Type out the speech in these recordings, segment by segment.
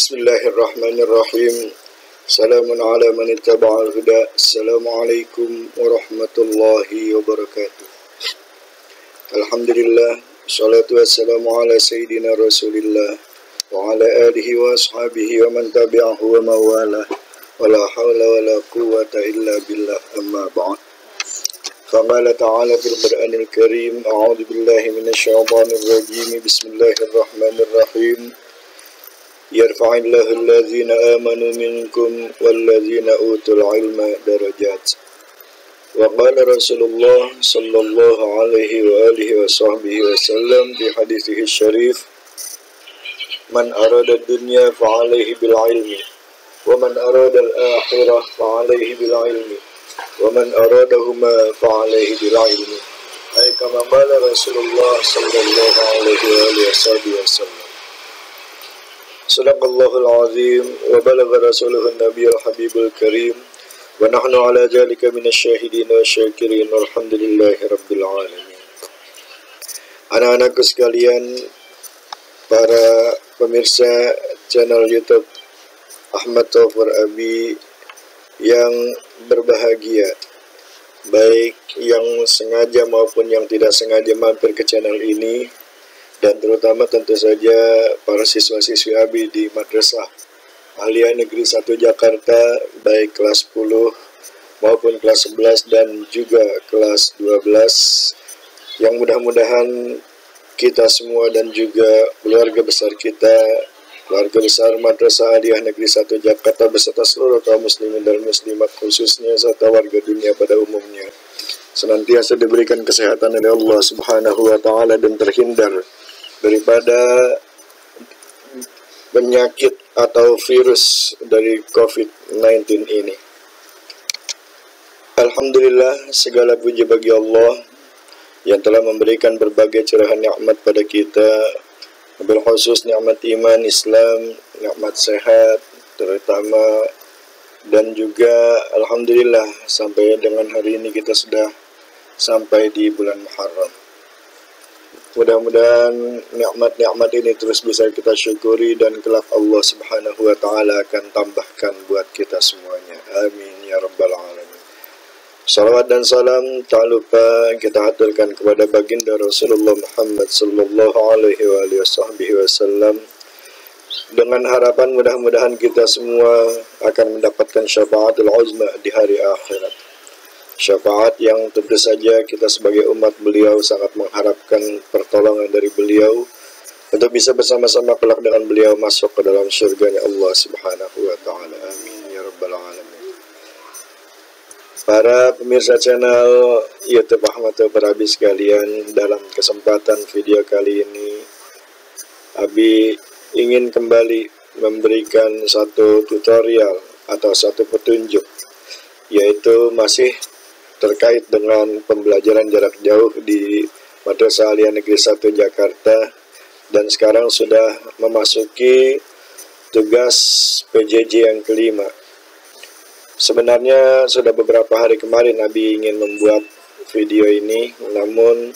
Bismillahirrahmanirrahim. Salamun ala man ittaba'al huda. Assalamualaikum warahmatullahi wabarakatuh. Alhamdulillah, salatu wassalamu ala sayyidina Rasulillah wa ala alihi wa ashabihi wa man tabi'ahu wa mawala. Wa la hawla wa la quwwata illa billah, amma ba'd. Faqala ta'ala fil Qur'anil Karim, a'udzu billahi minasyaitonir rajim. Bismillahirrahmanirrahim. Yarfa'illahu alladhina amanu minkum walladhina utul ilma darajat. Wa qala Rasulullah sallallahu alaihi wa alihi wa sahbihi wa sallam fi hadithihi syarif, man arada dunya fa'alaihi bil ilmi wa man arada al-akhirah fa'alaihi bil ilmi wa man aradahuma fa'alaihi bil ilmi. Ay kama qala Rasulullah sallallahu alaihi wa alihi wa sallam. Sadaqallahul azim wa balagha rasuluhun nabiyul habibul karim wa nahnu ala dhalika minasyahidin wa syakirin walhamdulillahi rabbil alamin. Anak-anakku sekalian, para pemirsa channel YouTube Ahmad Taufur Abi yang berbahagia, baik yang sengaja maupun yang tidak sengaja mampir ke channel ini, dan terutama tentu saja para siswa-siswi Abi di Madrasah Aliyah Negeri 1 Jakarta, baik kelas 10 maupun kelas 11 dan juga kelas 12, yang mudah-mudahan kita semua dan juga keluarga besar kita, keluarga besar Madrasah Aliyah Negeri 1 Jakarta beserta seluruh kaum muslimin dan muslimat khususnya serta warga dunia pada umumnya, senantiasa diberikan kesehatan oleh Allah Subhanahu wa taala dan terhindar daripada penyakit atau virus dari COVID-19 ini. Alhamdulillah, segala puji bagi Allah yang telah memberikan berbagai curahan nikmat pada kita, bil khusus nikmat iman Islam, nikmat sehat terutama, dan juga alhamdulillah sampai dengan hari ini kita sudah sampai di bulan Muharram. Mudah-mudahan nikmat-nikmat ini terus bisa kita syukuri dan kelak Allah Subhanahu wa taala akan tambahkan buat kita semuanya. Amin ya rabbal alamin. Salawat dan salam tak lupa kita haturkan kepada baginda Rasulullah Muhammad sallallahu alaihi wasallam, dengan harapan mudah-mudahan kita semua akan mendapatkan syafaatul uzma di hari akhirat. Syafaat yang tentu saja kita sebagai umat beliau sangat mengharapkan pertolongan dari beliau untuk bisa bersama-sama kelak dengan beliau masuk ke dalam surganya Allah Subhanahu wa taala. Amin ya rabbal alamin. Para pemirsa channel YouTube Ahmad Taufur Abi sekalian, dalam kesempatan video kali ini Abi ingin kembali memberikan satu tutorial atau satu petunjuk, yaitu masih terkait dengan pembelajaran jarak jauh di Madrasah Aliyah Negeri 1 Jakarta, dan sekarang sudah memasuki tugas PJJ yang kelima. Sebenarnya sudah beberapa hari kemarin Abi ingin membuat video ini, namun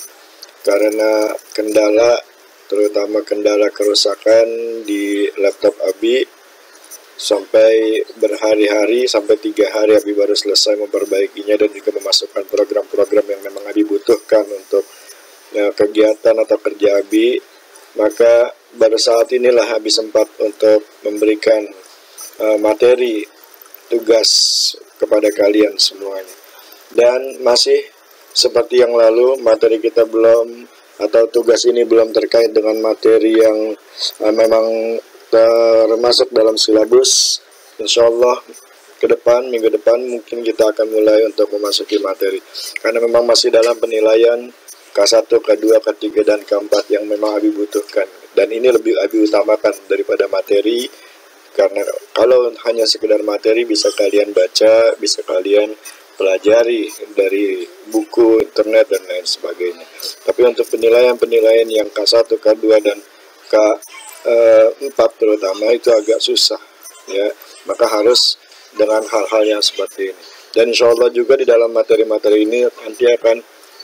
karena kendala, terutama kendala kerusakan di laptop Abi, sampai berhari-hari, sampai 3 hari Abi baru selesai memperbaikinya dan juga memasukkan program-program yang memang Abi butuhkan untuk kegiatan atau kerja Abi. Maka baru saat inilah Abi sempat untuk memberikan materi tugas kepada kalian semuanya. Dan masih seperti yang lalu, materi kita belum, atau tugas ini belum terkait dengan materi yang memang termasuk dalam silabus. Insyaallah ke depan, minggu depan mungkin kita akan mulai untuk memasuki materi, karena memang masih dalam penilaian K1, K2, K3, dan K4 yang memang Abi butuhkan, dan ini lebih Abi utamakan daripada materi, karena kalau hanya sekedar materi bisa kalian baca, bisa kalian pelajari dari buku, internet, dan lain sebagainya. Tapi untuk penilaian-penilaian yang K1, K2, dan K4 terutama itu agak susah, ya. Maka harus dengan hal-hal yang seperti ini. Dan insya Allah juga di dalam materi-materi ini nanti akan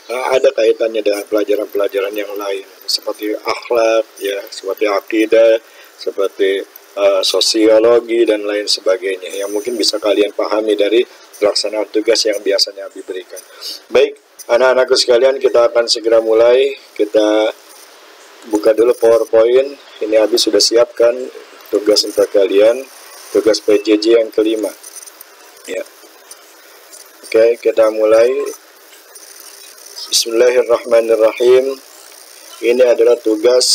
ada kaitannya dengan pelajaran-pelajaran yang lain, seperti akhlak, ya, seperti akidah, seperti sosiologi, dan lain sebagainya yang mungkin bisa kalian pahami dari pelaksanaan tugas yang biasanya Abi berikan. Baik, anak-anakku sekalian, kita akan segera mulai. Kita buka dulu PowerPoint. Ini Abi sudah siapkan tugas untuk kalian, tugas PJJ yang kelima. Ya. Oke, kita mulai. Bismillahirrahmanirrahim. Ini adalah tugas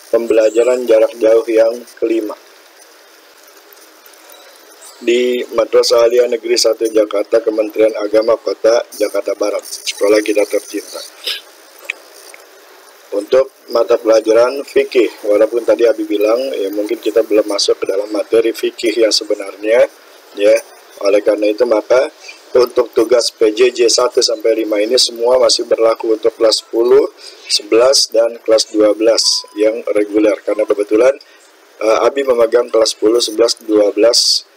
pembelajaran jarak jauh yang kelima di Madrasah Aliyah Negeri 1 Jakarta, Kementerian Agama Kota Jakarta Barat, sekolah kita tercinta. Untuk mata pelajaran fikih, walaupun tadi Abi bilang ya mungkin kita belum masuk ke dalam materi fikih yang sebenarnya, ya. Oleh karena itu maka untuk tugas PJJ 1 sampai 5 ini semua masih berlaku untuk kelas 10, 11 dan kelas 12 yang reguler, karena kebetulan Abi memegang kelas 10, 11, 12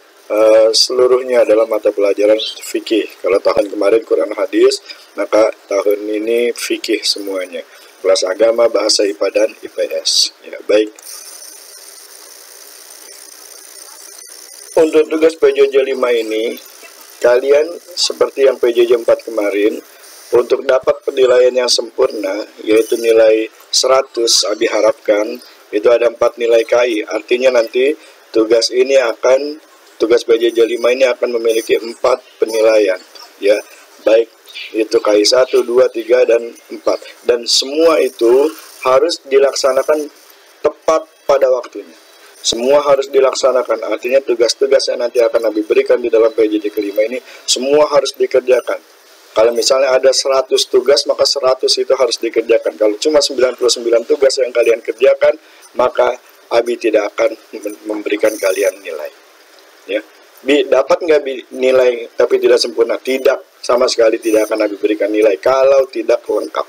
seluruhnya adalah mata pelajaran fikih. Kalau tahun kemarin Quran hadis, maka tahun ini fikih semuanya. Kelas agama, bahasa IPA dan IPS. Ya, baik. Untuk tugas PJJ 5 ini, kalian seperti yang PJJ 4 kemarin, untuk dapat penilaian yang sempurna, yaitu nilai 100, Abi harapkan itu ada 4 nilai KI. Artinya nanti tugas PJJ 5 ini akan memiliki 4 penilaian, ya, baik itu KI 1, 2, 3, dan 4. Dan semua itu harus dilaksanakan tepat pada waktunya. Semua harus dilaksanakan, artinya tugas-tugas yang nanti akan Abi berikan di dalam PJJ kelima ini, semua harus dikerjakan. Kalau misalnya ada 100 tugas, maka 100 itu harus dikerjakan. Kalau cuma 99 tugas yang kalian kerjakan, maka Abi tidak akan memberikan kalian nilai. Ya, dapat nggak nilai tapi tidak sempurna? Tidak, sama sekali tidak akan Abi berikan nilai kalau tidak lengkap.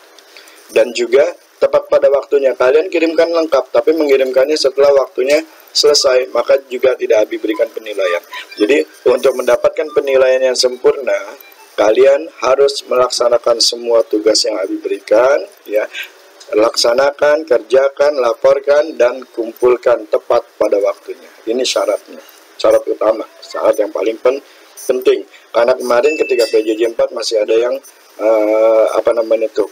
Dan juga tepat pada waktunya. Kalian kirimkan lengkap, tapi mengirimkannya setelah waktunya selesai, maka juga tidak Abi berikan penilaian. Jadi untuk mendapatkan penilaian yang sempurna, kalian harus melaksanakan semua tugas yang Abi berikan, ya. Laksanakan, kerjakan, laporkan, dan kumpulkan tepat pada waktunya. Ini syaratnya. Syarat utama, syarat yang paling penting. Karena kemarin ketika PJJ 4 masih ada yang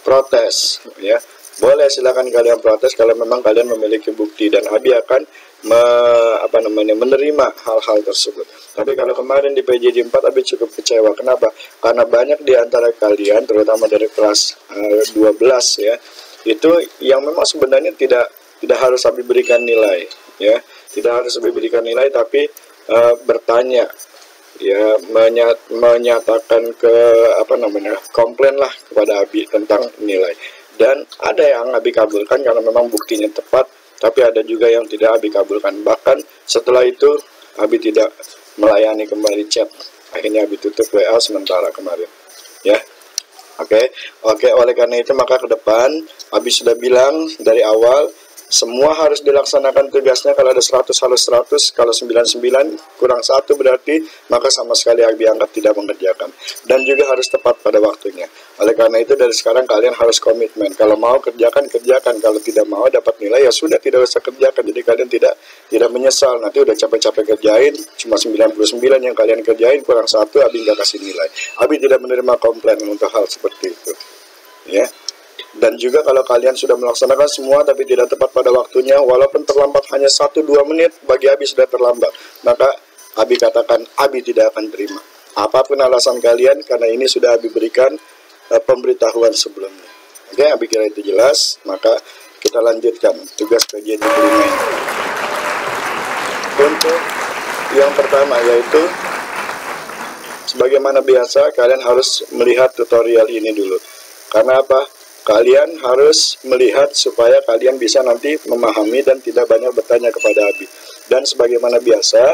protes, ya. Boleh silakan kalian protes kalau memang kalian memiliki bukti, dan Abi akan menerima hal-hal tersebut. Tapi kalau kemarin di PJJ 4 Abi cukup kecewa. Kenapa? Karena banyak di antara kalian, terutama dari kelas 12, ya, itu yang memang sebenarnya tidak harus Abi berikan nilai, ya. Tidak harus Abi berikan nilai, tapi bertanya, ya, menyatakan komplain lah kepada Abi tentang nilai. Dan ada yang Abi kabulkan karena memang buktinya tepat, tapi ada juga yang tidak Abi kabulkan. Bahkan setelah itu Abi tidak melayani kembali chat. Akhirnya Abi tutup WA sementara kemarin, ya. Oke, oleh karena itu maka ke depan Abi sudah bilang dari awal, semua harus dilaksanakan tugasnya. Kalau ada 100 harus 100, kalau 99 kurang 1 berarti maka sama sekali Abi anggap tidak mengerjakan. Dan juga harus tepat pada waktunya. Oleh karena itu dari sekarang kalian harus komitmen. Kalau mau kerjakan, kalau tidak mau dapat nilai ya sudah, tidak usah kerjakan. Jadi kalian tidak menyesal. Nanti udah capek-capek kerjain, cuma 99 yang kalian kerjain, kurang 1 Abi nggak kasih nilai. Abi tidak menerima komplain untuk hal seperti itu, ya. Dan juga kalau kalian sudah melaksanakan semua tapi tidak tepat pada waktunya, walaupun terlambat hanya 1-2 menit, bagi Abi sudah terlambat, maka Abi katakan Abi tidak akan terima. Apapun alasan kalian, karena ini sudah Abi berikan pemberitahuan sebelumnya. Oke, Abi kira itu jelas, maka kita lanjutkan tugas PJJ kelima ini. Untuk yang pertama yaitu, sebagaimana biasa kalian harus melihat tutorial ini dulu. Karena apa? Kalian harus melihat supaya kalian bisa nanti memahami dan tidak banyak bertanya kepada Abi. Dan sebagaimana biasa,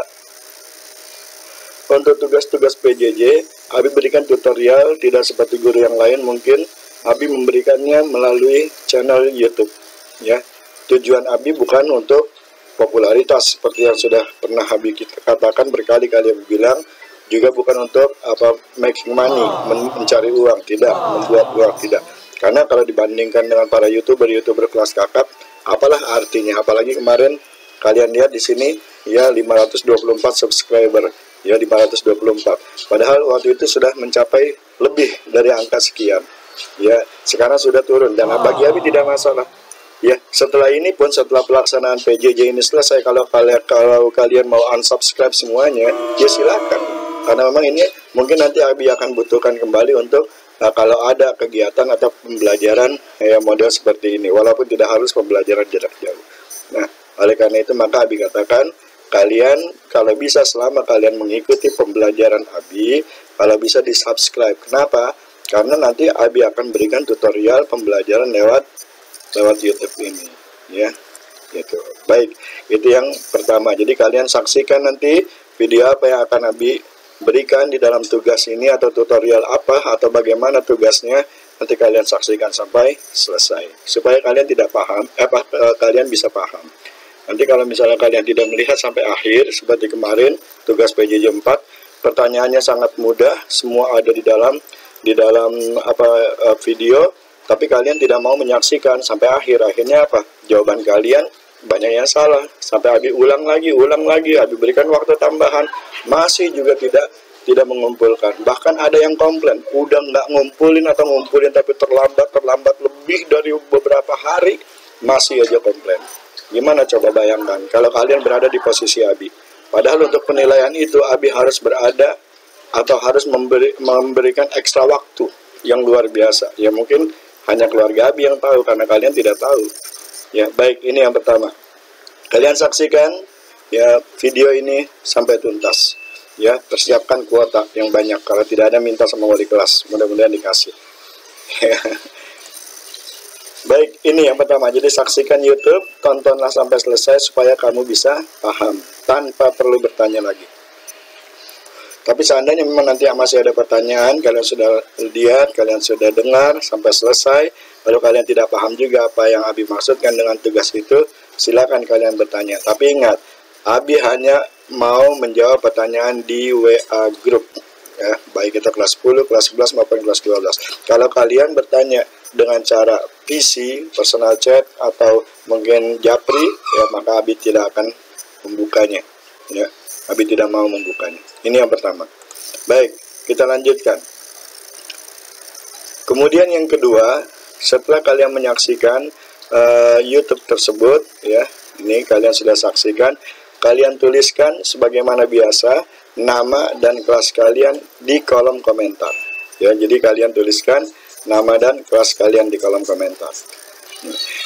untuk tugas-tugas PJJ, Abi berikan tutorial, tidak seperti guru yang lain mungkin. Abi memberikannya melalui channel YouTube, ya. Tujuan Abi bukan untuk popularitas seperti yang sudah pernah Abi katakan berkali-kali. Abi bilang juga bukan untuk making money, mencari uang, tidak, membuat uang, tidak. Karena kalau dibandingkan dengan para youtuber kelas kakap, apalah artinya? Apalagi kemarin Kalian lihat di sini ya 524 subscriber. Ya 524. Padahal waktu itu sudah mencapai lebih dari angka sekian. Ya, sekarang sudah turun dan bagi Abi tidak masalah. Ya, setelah ini pun setelah pelaksanaan PJJ ini selesai, kalau kalian mau unsubscribe semuanya, ya silakan. Karena memang ini mungkin nanti Abi akan butuhkan kembali untuk kalau ada kegiatan atau pembelajaran model seperti ini, walaupun tidak harus pembelajaran jarak jauh. Nah, oleh karena itu maka Abi katakan, kalian kalau bisa selama kalian mengikuti pembelajaran Abi, kalau bisa di subscribe. Kenapa? Karena nanti Abi akan berikan tutorial pembelajaran lewat YouTube ini, ya. Gitu. Baik, itu yang pertama. Jadi kalian saksikan nanti video apa yang akan Abi berikan di dalam tugas ini, atau tutorial apa atau bagaimana tugasnya, nanti kalian saksikan sampai selesai supaya kalian tidak paham, kalian bisa paham. Nanti kalau misalnya kalian tidak melihat sampai akhir seperti kemarin tugas PJJ 4, pertanyaannya sangat mudah, semua ada di dalam video, tapi kalian tidak mau menyaksikan sampai akhir. Akhirnya apa? Jawaban kalian banyak yang salah. Sampai Abi ulang lagi, Abi berikan waktu tambahan, masih juga tidak mengumpulkan. Bahkan ada yang komplain, udah nggak ngumpulin atau ngumpulin tapi terlambat lebih dari beberapa hari, masih aja komplain. Gimana coba bayangkan kalau kalian berada di posisi Abi. Padahal untuk penilaian itu Abi harus berada atau harus memberikan ekstra waktu yang luar biasa. Ya mungkin hanya keluarga Abi yang tahu, karena kalian tidak tahu. Ya, baik, ini yang pertama. Kalian saksikan ya video ini sampai tuntas. Ya, persiapkan kuota yang banyak. Kalau tidak ada, minta sama wali kelas. Mudah-mudahan dikasih. Baik, ini yang pertama. Jadi saksikan YouTube, tontonlah sampai selesai supaya kamu bisa paham tanpa perlu bertanya lagi. Tapi seandainya memang nanti masih ada pertanyaan, kalian sudah lihat, kalian sudah dengar sampai selesai, lalu kalian tidak paham juga apa yang Abi maksudkan dengan tugas itu, silakan kalian bertanya. Tapi ingat, Abi hanya mau menjawab pertanyaan di WA group, ya, baik itu kelas 10, kelas 11 maupun kelas 12. Kalau kalian bertanya dengan cara PC, personal chat, atau mungkin Japri, ya, maka Abi tidak akan membukanya. Ya, Abi tidak mau membukanya. Ini yang pertama. Baik, kita lanjutkan. Kemudian yang kedua, setelah kalian menyaksikan YouTube tersebut, ya, ini kalian sudah saksikan, kalian tuliskan sebagaimana biasa nama dan kelas kalian di kolom komentar. Ya, jadi kalian tuliskan nama dan kelas kalian di kolom komentar.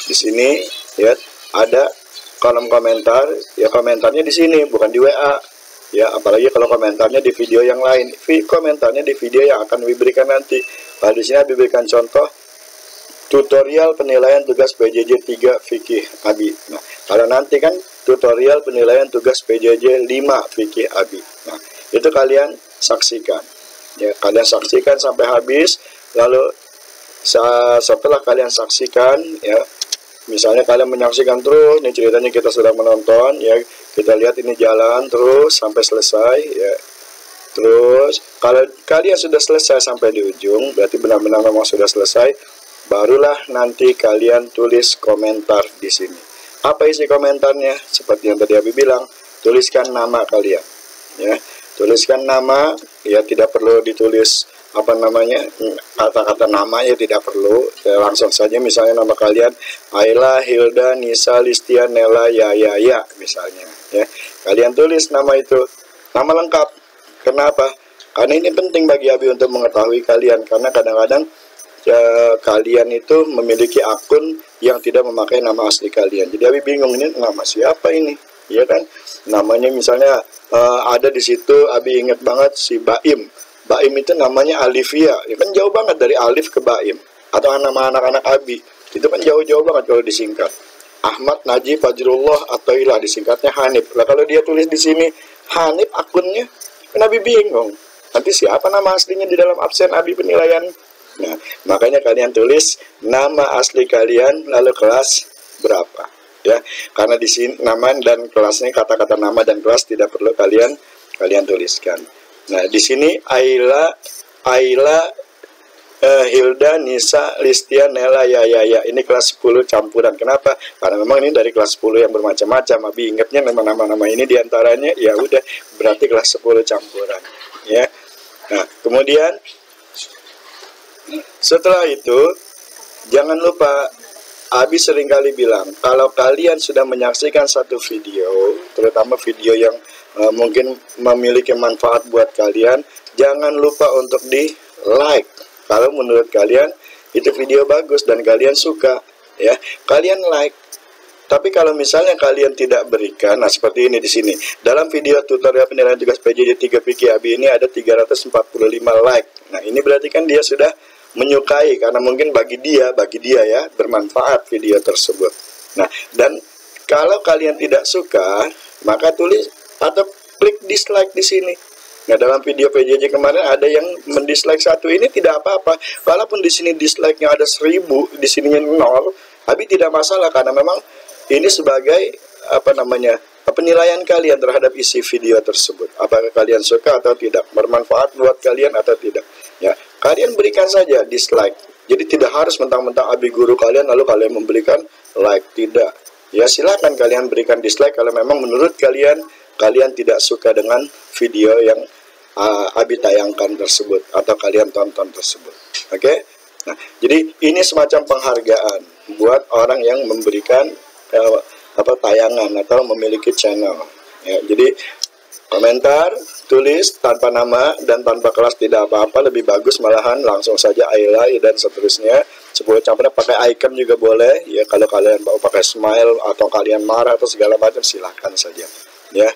Di sini ya ada kolom komentar, ya komentarnya di sini bukan di WA. Ya, apalagi kalau komentarnya di video yang lain. Komentarnya di video yang akan diberikan nanti. Nah, di sini Abi berikan contoh tutorial penilaian tugas PJJ 3 fikih Abi. Nah, kalau nanti kan tutorial penilaian tugas PJJ 5 fikih Abi. Nah, itu kalian saksikan. Ya, kalian saksikan sampai habis. Lalu setelah kalian saksikan, ya, misalnya kalian menyaksikan terus, ini ceritanya kita sudah menonton, ya, kita lihat ini jalan terus sampai selesai, ya. Terus kalau kalian sudah selesai sampai di ujung, berarti benar-benar memang sudah selesai, barulah nanti kalian tulis komentar di sini. Apa isi komentarnya? Seperti yang tadi Abi bilang, tuliskan nama kalian, ya. Tuliskan nama, ya, tidak perlu ditulis apa namanya, kata-kata namanya tidak perlu, ya, langsung saja misalnya nama kalian Ayla, Hilda, Nisa, Listia, Nela, ya misalnya, ya. Kalian tulis nama itu, nama lengkap. Kenapa? Karena ini penting bagi Abi untuk mengetahui kalian, karena kadang-kadang ya, kalian itu memiliki akun yang tidak memakai nama asli kalian. Jadi Abi bingung, ini nama siapa ini, ya kan? Namanya misalnya ada di situ, Abi ingat banget si Baim. Baim itu namanya Alifia, ya kan jauh banget dari Alif ke Baim. Atau nama anak-anak Abi, itu kan jauh-jauh banget kalau disingkat. Ahmad, Najib, Fajrullah, atau Ilah, disingkatnya Hanif. Lah kalau dia tulis di sini Hanif akunnya, kan Abi bingung. Nanti siapa nama aslinya di dalam absen Abi penilaian? Nah, makanya kalian tulis nama asli kalian, lalu kelas berapa. Ya, karena di sini nama dan kelasnya, kata-kata nama dan kelas tidak perlu kalian tuliskan. Nah, di sini Ayla Hilda, Nisa, Listia, Nela, ya. Ini kelas 10 campuran. Kenapa? Karena memang ini dari kelas 10 yang bermacam-macam. Abi ingatnya nama-nama ini diantaranya, ya udah berarti kelas 10 campuran. Ya. Nah, kemudian setelah itu jangan lupa, Abi seringkali bilang, kalau kalian sudah menyaksikan satu video, terutama video yang mungkin memiliki manfaat buat kalian, jangan lupa untuk di like. Kalau menurut kalian itu video bagus dan kalian suka, ya, kalian like. Tapi kalau misalnya kalian tidak berikan, nah seperti ini di sini. Dalam video tutorial penilaian tugas PJJ 3 PKIABI ini ada 345 like. Nah, ini berarti kan dia sudah menyukai, karena mungkin bagi dia ya bermanfaat video tersebut. Nah, dan kalau kalian tidak suka, maka tulis atau klik dislike di sini. Nah, dalam video PJJ kemarin ada yang mendislike satu, ini tidak apa-apa. Kalaupun di sini dislike-nya ada 1000, di sininya 0, Abi tidak masalah, karena memang ini sebagai penilaian kalian terhadap isi video tersebut. Apakah kalian suka atau tidak, bermanfaat buat kalian atau tidak. Ya, kalian berikan saja dislike. Jadi tidak harus mentang-mentang Abi guru kalian lalu kalian memberikan like, tidak. Ya, silakan kalian berikan dislike kalau memang menurut kalian tidak suka dengan video yang Abi tayangkan tersebut atau kalian tonton tersebut. Oke? Nah, jadi ini semacam penghargaan buat orang yang memberikan tayangan atau memiliki channel. Ya, jadi komentar, tulis tanpa nama dan tanpa kelas tidak apa-apa, lebih bagus malahan langsung saja Ayla dan seterusnya. 10 campuran pakai icon juga boleh. Ya, kalau kalian mau pakai smile atau kalian marah atau segala macam silahkan saja. Ya.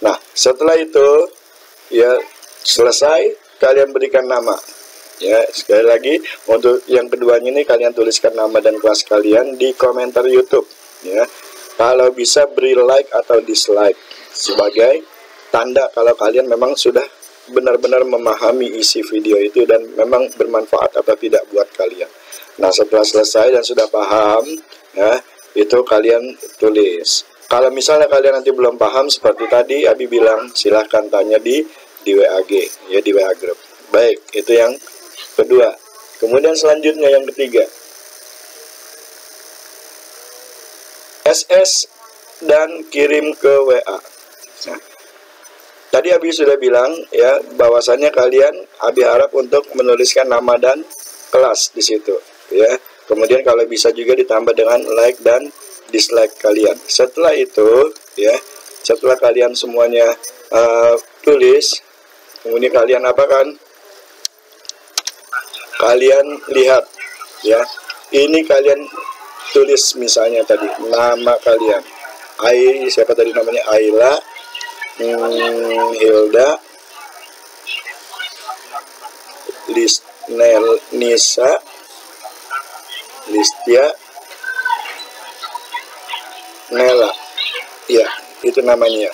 Nah, setelah itu ya selesai, kalian berikan nama. Ya, sekali lagi untuk yang keduanya ini kalian tuliskan nama dan kelas kalian di komentar YouTube. Ya, kalau bisa beri like atau dislike sebagai tanda kalau kalian memang sudah benar-benar memahami isi video itu dan memang bermanfaat atau tidak buat kalian. Nah, setelah selesai dan sudah paham, ya, itu kalian tulis. Kalau misalnya kalian nanti belum paham seperti tadi Abi bilang, silahkan tanya di WAG, ya, di WA group. Baik, itu yang kedua. Kemudian selanjutnya yang ketiga, SS dan kirim ke WA. Nah, tadi Abi sudah bilang ya bahwasannya kalian Abi harap untuk menuliskan nama dan kelas di situ, ya. Kemudian kalau bisa juga ditambah dengan like dan dislike kalian. Setelah itu, ya, setelah kalian semuanya tulis, kemudian kalian apakan? Kalian lihat, ya. Ini kalian tulis misalnya tadi nama kalian. Siapa tadi namanya? Ayla, Hilda, Nisa, Listia, Nela. Ya, itu namanya.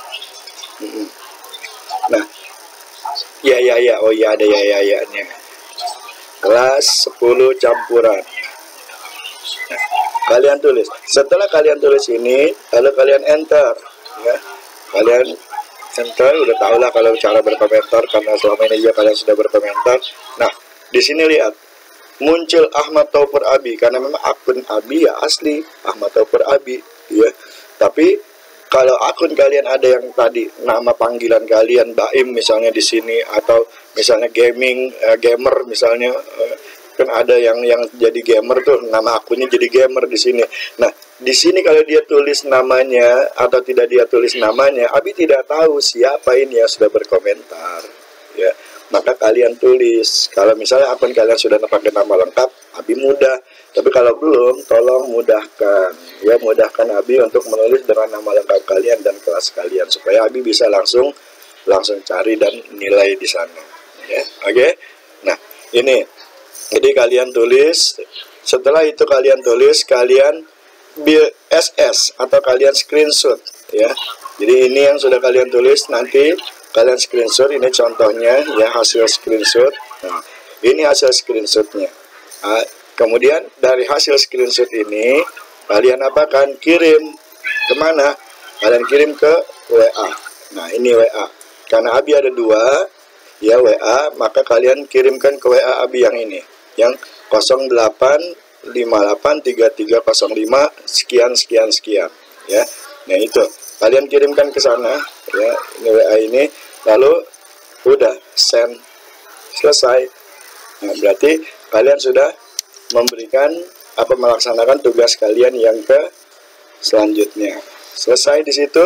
Nah, ya. Oh ya, ada ya-nya. Kelas 10 campuran. Nah, kalian tulis. Setelah kalian tulis ini, lalu kalian enter, ya. Kalian enter, udah tau lah kalau cara berkomentar karena selama ini juga kalian sudah berkomentar. Nah, di sini lihat muncul Ahmad Taufur Abi karena memang akun Abi ya asli Ahmad Taufur Abi, ya. Tapi kalau akun kalian ada yang tadi nama panggilan kalian Baim misalnya di sini, atau misalnya gamer misalnya, kan ada yang jadi gamer tuh nama akunnya jadi gamer di sini. Nah, di sini kalau dia tulis namanya atau tidak dia tulis namanya, Abi tidak tahu siapa ini yang sudah berkomentar, ya. Maka kalian tulis. Kalau misalnya akun kalian sudah pakai nama lengkap, Abi mudah. Tapi kalau belum, tolong mudahkan, ya, mudahkan Abi untuk menulis dengan nama lengkap kalian dan kelas kalian supaya Abi bisa langsung cari dan nilai di sana, ya. Oke. Nah, ini. Jadi kalian tulis. Setelah itu kalian tulis, kalian SS atau kalian screenshot, ya. Jadi ini yang sudah kalian tulis, nanti kalian screenshot. Ini contohnya, ya, hasil screenshot. Nah, ini hasil screenshotnya. Nah, kemudian dari hasil screenshot ini kalian apakan? Kirim kemana? Kalian kirim ke WA. Nah, ini WA. Karena Abi ada 2, ya, WA, maka kalian kirimkan ke WA Abi yang ini. yang 08583305 sekian sekian sekian ya. Nah itu kalian kirimkan ke sana ya, ini WA ini, lalu udah send, selesai. Nah, berarti kalian sudah memberikan melaksanakan tugas kalian yang ke selanjutnya. Selesai di situ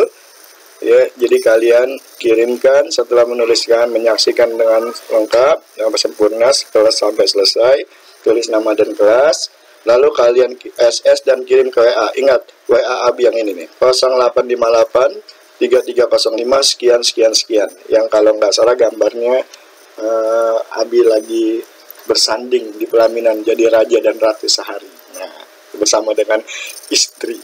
ya. Jadi kalian kirimkan setelah menuliskan, menyaksikan dengan lengkap sampai sempurna, setelah sampai selesai, tulis nama dan kelas, lalu kalian SS dan kirim ke WA. Ingat, WA Abi yang ini nih, 0858 3305 sekian sekian sekian, yang kalau nggak salah gambarnya Abi lagi bersanding di pelaminan jadi raja dan ratu sehari, nah bersama dengan istri,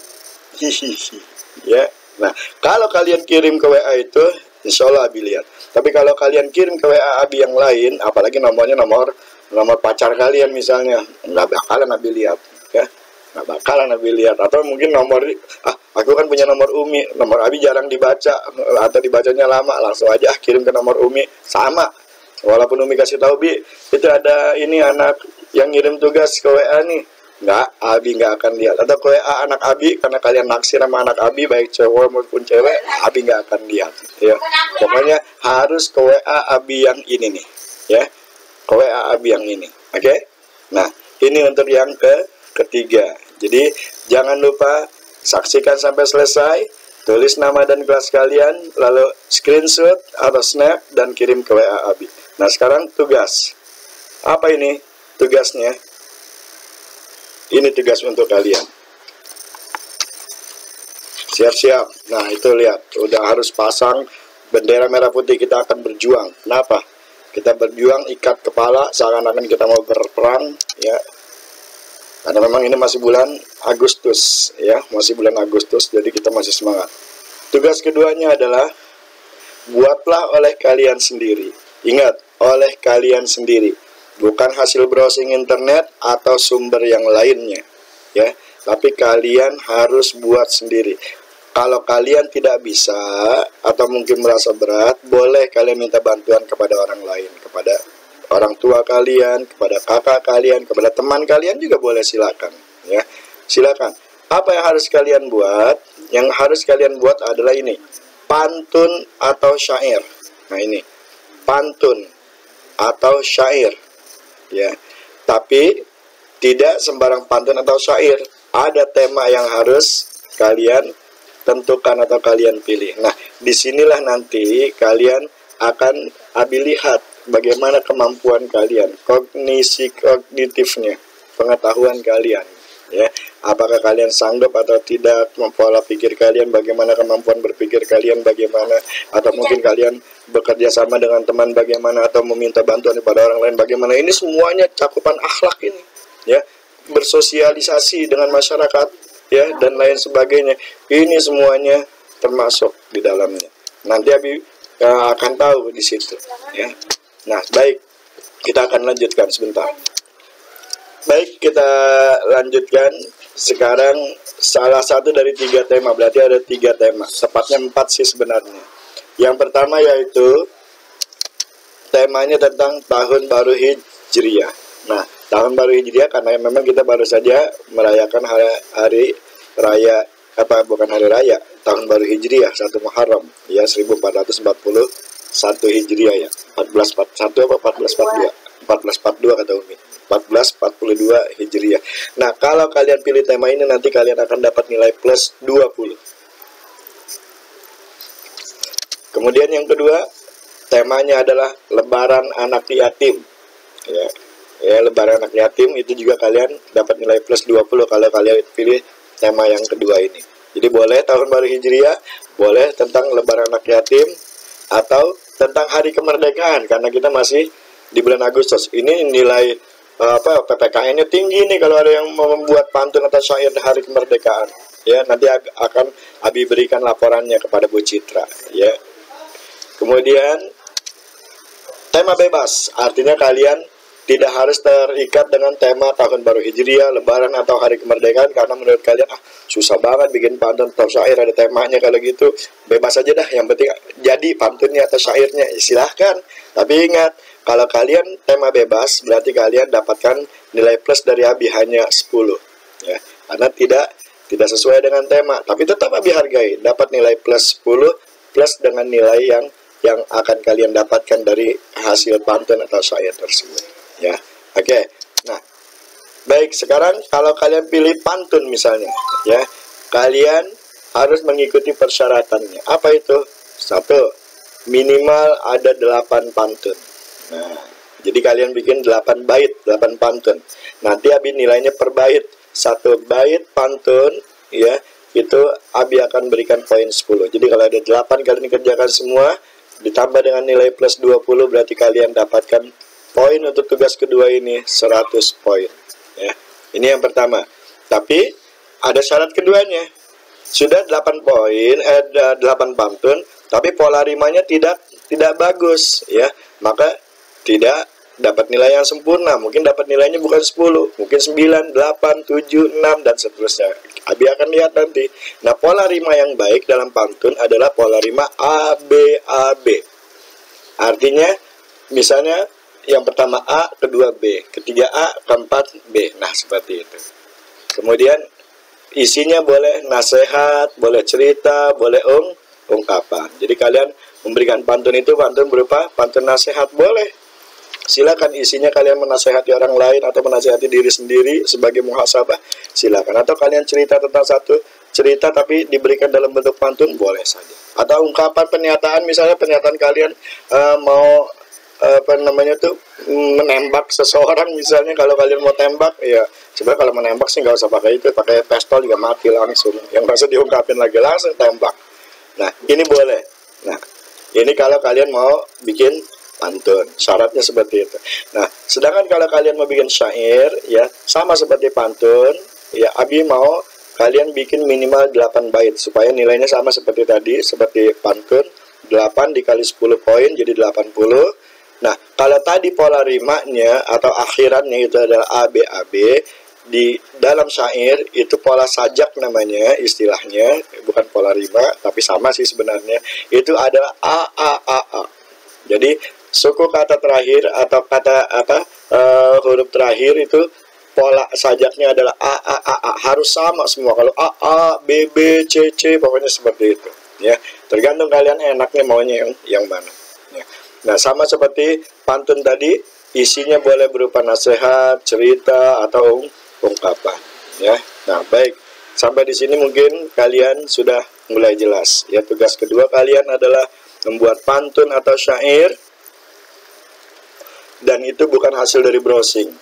hihihi ya. Nah kalau kalian kirim ke WA itu insya Allah Abi lihat. Tapi kalau kalian kirim ke WA Abi yang lain, apalagi nomornya nomor pacar kalian misalnya, nggak bakalan Abi lihat ya, nggak bakalan Abi lihat. Atau mungkin nomor, aku kan punya nomor Umi, nomor Abi jarang dibaca atau dibacanya lama, langsung aja kirim ke nomor Umi. Sama, walaupun Umi kasih tahu, Bi itu ada ini anak yang ngirim tugas ke WA nih, nggak, Abi nggak akan lihat. Atau ke WA anak Abi, karena kalian naksir sama anak Abi baik cowok maupun cewek, Abi nggak akan lihat ya. Pokoknya harus ke WA Abi yang ini nih ya, ke WA Abi yang ini. Oke? Nah ini untuk yang ketiga. Jadi jangan lupa saksikan sampai selesai, tulis nama dan kelas kalian, lalu screenshot atau snap dan kirim ke WA Abi. Nah sekarang tugas. Apa ini tugasnya? Ini tugas untuk kalian. Siap-siap. Nah itu lihat, udah harus pasang bendera merah putih. Kita akan berjuang. Kenapa? Kita berjuang ikat kepala seakan-akan kita mau berperang ya. Karena memang ini masih bulan Agustus ya, masih bulan Agustus, jadi kita masih semangat. Tugas keduanya adalah buatlah oleh kalian sendiri. Ingat, oleh kalian sendiri, bukan hasil browsing internet atau sumber yang lainnya ya, tapi kalian harus buat sendiri. Kalau kalian tidak bisa atau mungkin merasa berat, boleh kalian minta bantuan kepada orang lain, kepada orang tua kalian, kepada kakak kalian, kepada teman kalian juga boleh, silakan ya. Silakan. Apa yang harus kalian buat? Yang harus kalian buat adalah ini, pantun atau syair. Nah ini, pantun atau syair ya. Tapi tidak sembarang pantun atau syair. Ada tema yang harus kalian tentukan atau kalian pilih. Nah, disinilah nanti kalian akan Abi lihat bagaimana kemampuan kalian, kognisi kognitifnya, pengetahuan kalian ya. Apakah kalian sanggup atau tidak, pola pikir kalian, bagaimana kemampuan berpikir kalian, bagaimana, atau mungkin kalian bekerja sama dengan teman bagaimana, atau meminta bantuan kepada orang lain bagaimana. Ini semuanya cakupan akhlak ini ya, bersosialisasi dengan masyarakat ya, dan lain sebagainya. Ini semuanya termasuk di dalamnya. Nanti Abi akan tahu di situ ya. Nah, baik, kita akan lanjutkan sebentar. Baik, kita lanjutkan sekarang salah satu dari 3 tema. Berarti ada 3 tema, tepatnya 4 sih sebenarnya. Yang pertama yaitu temanya tentang tahun baru Hijriah. Nah, tahun baru Hijriah karena memang kita baru saja merayakan hari raya, bukan hari raya, tahun baru Hijriah 1 Muharram ya, 1441 Hijriah ya. 1441 apa 1442? 1442 kata Umi. 1442 Hijriah. Nah, kalau kalian pilih tema ini nanti kalian akan dapat nilai plus 20. Kemudian yang kedua, temanya adalah Lebaran Anak Yatim. Ya, Lebaran Anak Yatim itu juga kalian dapat nilai plus 20 kalau kalian pilih tema yang kedua ini. Jadi boleh tahun baru Hijriah, boleh tentang Lebaran Anak Yatim, atau tentang hari kemerdekaan karena kita masih di bulan Agustus. Ini nilai PPKN-nya tinggi nih kalau ada yang mau membuat pantun atau syair hari kemerdekaan ya. Nanti akan Abi berikan laporannya kepada Bu Citra ya. Kemudian tema bebas, artinya kalian tidak harus terikat dengan tema tahun baru Hijriah, Lebaran atau hari kemerdekaan, karena menurut kalian susah banget bikin pantun atau syair ada temanya. Kalau gitu bebas aja dah, yang penting jadi pantunnya atau syairnya, silahkan. Tapi ingat, Kalau kalian tema bebas, berarti kalian dapatkan nilai plus dari Abi hanya 10. Ya, karena tidak sesuai dengan tema, tapi tetap Abi hargai, dapat nilai plus 10 plus dengan nilai yang akan kalian dapatkan dari hasil pantun atau syair tersebut. Ya, oke. Nah, baik, sekarang kalau kalian pilih pantun misalnya, ya, kalian harus mengikuti persyaratannya. Apa itu? 1, minimal ada 8 pantun. Nah, jadi kalian bikin 8 bait, 8 pantun. Nanti Abi nilainya per bait. 1 bait pantun, ya, itu Abi akan berikan poin 10. Jadi kalau ada 8 kalian kerjakan semua, ditambah dengan nilai plus 20, berarti kalian dapatkan poin untuk tugas kedua ini 100 poin. Ya, ini yang pertama. Tapi ada syarat keduanya. Sudah 8 poin, 8 pantun, tapi pola rimanya tidak bagus, ya. Maka tidak dapat nilai yang sempurna. Mungkin dapat nilainya bukan 10, mungkin 9, 8, 7, 6 dan seterusnya. Abi akan lihat nanti. Nah, pola rima yang baik dalam pantun adalah pola rima ABAB. Artinya misalnya yang pertama A, kedua B, ketiga A, keempat B. Nah, seperti itu. Kemudian isinya boleh nasihat, boleh cerita, boleh ungkapan. Jadi kalian memberikan pantun itu pantun berupa pantun nasihat, boleh. Silakan isinya kalian menasehati orang lain atau menasehati diri sendiri sebagai muhasabah, silakan. Atau kalian cerita tentang satu cerita tapi diberikan dalam bentuk pantun, boleh saja. Atau ungkapan pernyataan, misalnya pernyataan kalian mau menembak seseorang, misalnya kalau kalian mau tembak, ya sebenarnya kalau menembak sih nggak usah pakai itu, pakai pistol juga mati langsung, yang nggak usah diungkapin lagi, langsung tembak. Nah, ini boleh. Nah, ini kalau kalian mau bikin pantun, syaratnya seperti itu. Nah, sedangkan kalau kalian mau bikin syair, ya sama seperti pantun, ya Abi mau kalian bikin minimal 8 bait supaya nilainya sama seperti tadi, seperti pantun. 8 dikali 10 poin jadi 80. Nah, kalau tadi pola rimanya atau akhirannya itu adalah ABAB, di dalam syair itu pola sajak namanya istilahnya, bukan pola rima, tapi sama sih sebenarnya. Itu adalah AAAA. Jadi suku kata terakhir atau kata huruf terakhir itu pola sajaknya adalah AAAA, harus sama semua. Kalau AA, BB, CC, pokoknya seperti itu. Ya, tergantung kalian enaknya maunya yang mana. Ya. Nah, sama seperti pantun tadi, isinya boleh berupa nasihat, cerita, atau ungkapan. Ya, nah baik, sampai di sini mungkin kalian sudah mulai jelas. Ya, tugas kedua kalian adalah membuat pantun atau syair, dan itu bukan hasil dari browsing,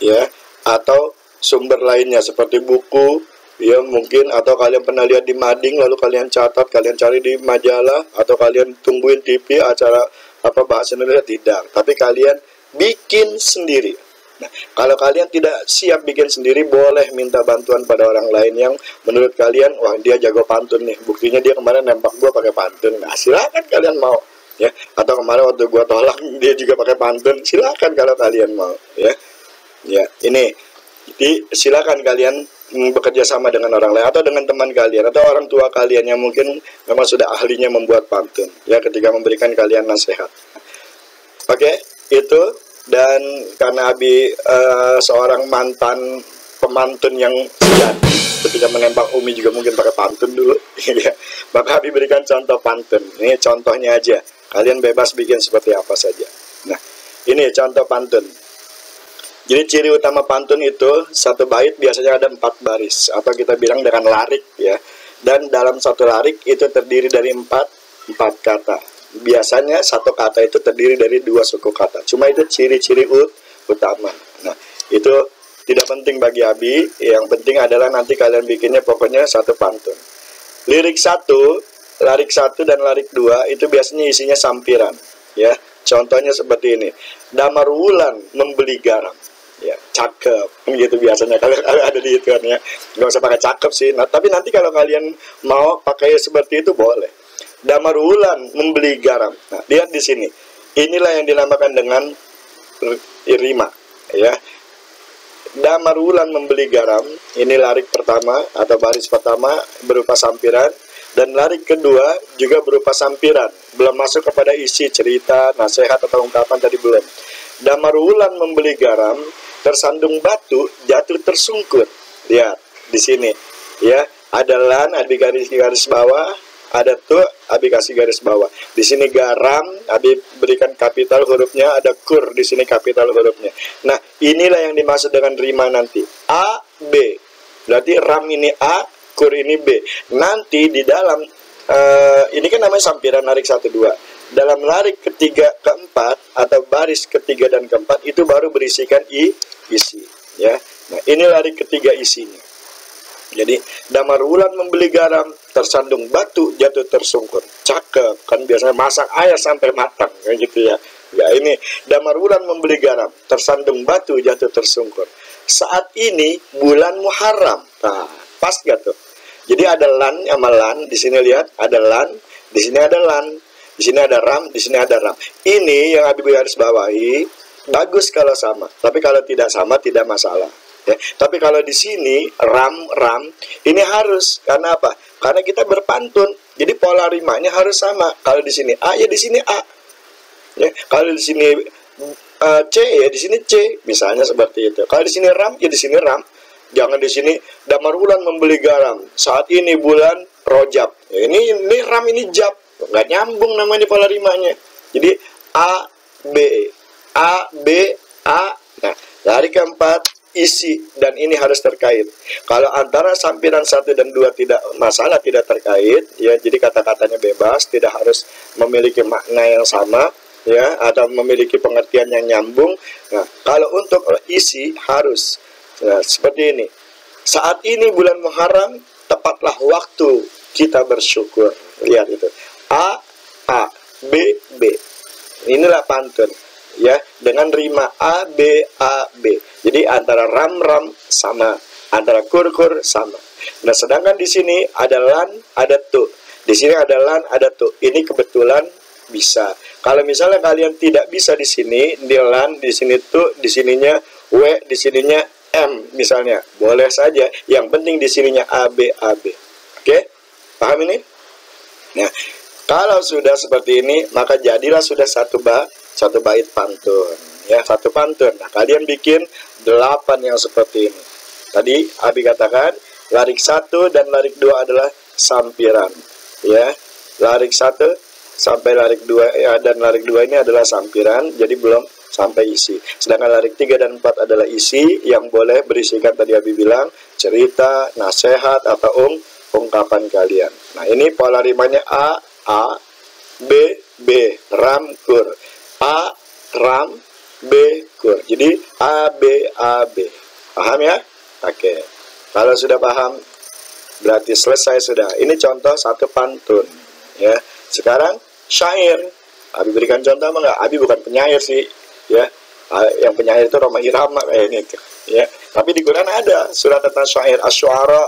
ya, atau sumber lainnya seperti buku, ya mungkin, atau kalian pernah lihat di mading lalu kalian catat, kalian cari di majalah, atau kalian tungguin TV acara bahasa Indonesia, tidak, tapi kalian bikin sendiri. Nah, kalau kalian tidak siap bikin sendiri, boleh minta bantuan pada orang lain yang menurut kalian, wah dia jago pantun nih, buktinya dia kemarin nembak gua pakai pantun. Nah, silakan kalian mau, ya. Atau kemarin waktu gua tolak dia juga pakai pantun, silakan kalau kalian mau, ya. Ya, ini. Jadi silakan kalian bekerja sama dengan orang lain atau dengan teman kalian atau orang tua kalian yang mungkin memang sudah ahlinya membuat pantun, ya, ketika memberikan kalian nasihat. Oke, itu. Dan karena Abi seorang mantan pemantun yang sejati, ketika menembak Umi juga mungkin pakai pantun dulu, ya, maka Abi berikan contoh pantun. Ini contohnya aja, kalian bebas bikin seperti apa saja. Nah, ini contoh pantun. Jadi ciri utama pantun itu satu bait biasanya ada 4 baris atau kita bilang dengan larik, ya. Dan dalam satu larik itu terdiri dari 4 kata. Biasanya satu kata itu terdiri dari 2 suku kata. Cuma itu ciri-ciri utama. Nah, itu tidak penting bagi Abi. Yang penting adalah nanti kalian bikinnya pokoknya satu pantun. Lirik 1, larik 1 dan larik 2 itu biasanya isinya sampiran, ya. Contohnya seperti ini. Damar wulan membeli garam. Ya, cakep gitu biasanya kalau ada di itu kan, ya, nggak usah pakai cakep sih. Nah, tapi nanti kalau kalian mau pakai seperti itu boleh. Damar wulan membeli garam. Nah, lihat di sini, inilah yang dinamakan dengan rima, ya. Damar wulan membeli garam, ini larik pertama atau baris pertama berupa sampiran, Dan larik kedua juga berupa sampiran, belum masuk kepada isi cerita, nasihat atau ungkapan tadi belum. Damar wulan membeli garam, tersandung batu, jatuh tersungkur. Lihat di sini, ya, ada lan, Abi garis bawah, ada tuh, Abi kasih garis bawah. Di sini garam, Abi berikan kapital hurufnya, ada kur di sini kapital hurufnya. Nah, inilah yang dimaksud dengan rima nanti. A, B. Berarti ram ini A, kur ini B. Nanti di dalam ini kan namanya sampiran larik 1, 2. Dalam larik ketiga, keempat atau baris ketiga dan keempat itu baru berisikan isi, ya. Nah, ini larik ketiga isinya. Jadi damar wulan membeli garam, tersandung batu, jatuh tersungkur. Cakep, kan biasanya masak air sampai matang, kayak gitu ya. Ya, ini damar wulan membeli garam, tersandung batu, jatuh tersungkur. Saat ini bulan Muharram. Nah, pas gak tuh? Jadi ada lan sama lan, di sini lihat ada lan, di sini ada lan, di sini ada ram, di sini ada ram. Ini yang Abi harus bawahi, bagus kalau sama, tapi kalau tidak sama tidak masalah. Ya. Tapi kalau di sini ram ini harus, karena apa? Karena kita berpantun, jadi pola rimanya harus sama. Kalau di sini A ya di sini A, ya. Kalau di sini C ya di sini C, misalnya seperti itu. Kalau di sini ram ya di sini ram. Jangan di sini damar wulan membeli garam. Saat ini bulan Rojab. Ya, ini ram ini jab, nggak nyambung namanya pola rimanya. Jadi A B A B A. Nah, dari keempat isi dan ini harus terkait. Kalau antara sampiran 1 dan 2 tidak masalah, tidak terkait, ya. Jadi kata-katanya bebas, tidak harus memiliki makna yang sama, ya, atau memiliki pengertian yang nyambung. Nah, kalau untuk isi harus. Nah, seperti ini. Saat ini bulan Muharram, tepatlah waktu kita bersyukur. Lihat itu. A, B, B. Inilah pantun, ya, dengan rima A, B, A, B. Jadi antara ram sama, antara kur sama. Nah, sedangkan di sini ada lan, ada tu. Di sini ada lan, ada tu. Ini kebetulan bisa. Kalau misalnya kalian tidak bisa di sini, di lan, di sini tu, di sininya W, di sininya M misalnya, boleh saja. Yang penting di sininya A, B, A, B. Oke? Paham ini? Nah, kalau sudah seperti ini, maka jadilah sudah satu bait pantun. Ya, satu pantun. Nah, kalian bikin 8 yang seperti ini. Tadi Abi katakan, larik 1 dan larik 2 adalah sampiran. Ya, larik 1 sampai larik 2 ya, dan larik 2 ini adalah sampiran, jadi belum sampai isi. Sedangkan larik 3 dan 4 adalah isi yang boleh berisikan tadi Abi bilang cerita, nasihat atau ungkapan kalian. Nah, ini pola rimanya A, B, B, ram, kur. A, ram, B, kur. Jadi A, B, A, B. Paham ya? Oke. Kalau sudah paham, berarti selesai sudah. Ini contoh satu pantun. Ya. Sekarang syair. Abi berikan contoh apa enggak? Abi bukan penyair sih. Ya, yang penyair itu Roma Irama kayak ini tuh, ya. Tapi di Quran ada surat tentang syair, Asy-Syu'ara,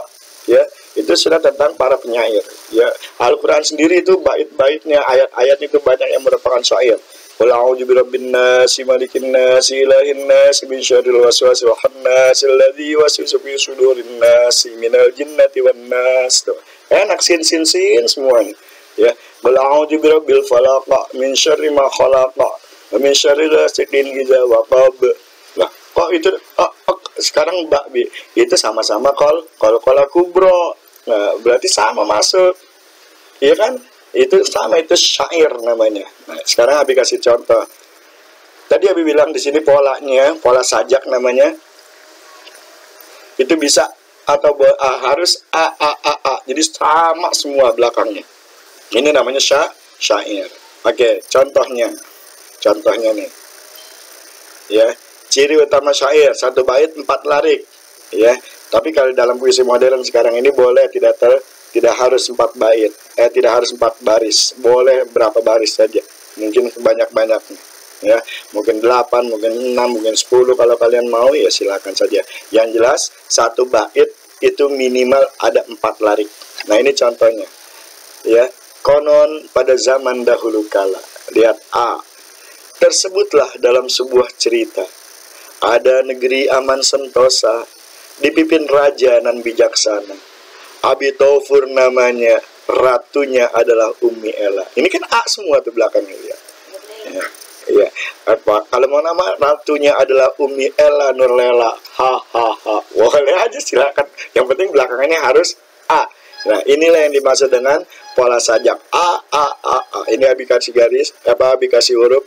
ya. Itu surat tentang para penyair, ya. Al-Quran sendiri itu bait-baitnya, ayat-ayat itu banyak yang merupakan syair. Qul a'udzu birabbin nas, malikin nas, ilahin nas, min syarril waswasil khannas, alladzi yuwaswisu fi sudurin nas, minal jinnati wan nas. Enak sin semuanya, ya. Qul a'udzu birabbil falaq, min syarri ma khalaq, min syarril ghasiqin idza waqab. Nah, kok itu sekarang Bi itu sama-sama kol kubro. Nah, berarti sama masuk. Iya kan? Itu sama, itu syair namanya. Nah, sekarang Abi kasih contoh. Tadi Abi bilang di sini polanya, pola sajak namanya. Itu bisa atau harus A. Jadi sama semua belakangnya. Ini namanya syair. Oke, contohnya nih, ya, ciri utama syair 1 bait 4 larik, ya. Tapi kalau dalam puisi modern sekarang ini boleh tidak harus 4 bait, tidak harus 4 baris, boleh berapa baris saja, mungkin banyak-banyaknya, ya, mungkin 8, mungkin 6, mungkin 10 kalau kalian mau, ya silakan saja. Yang jelas 1 bait itu minimal ada 4 larik. Nah, ini contohnya, ya. Konon pada zaman dahulu kala, lihat A. Tersebutlah dalam sebuah cerita, ada negeri aman sentosa, dipimpin raja nan bijaksana. Abi Taufur namanya, ratunya adalah Umi Ella. Ini kan A semua tuh belakangnya ya. Ya, iya. Apa kalau mau nama ratunya adalah Umi Ella Nurlela, ha ha ha, boleh aja silakan, yang penting belakangannya harus A. Nah, inilah yang dimaksud dengan pola sajak A A A A. Ini Abi kasih garis, Abi kasih huruf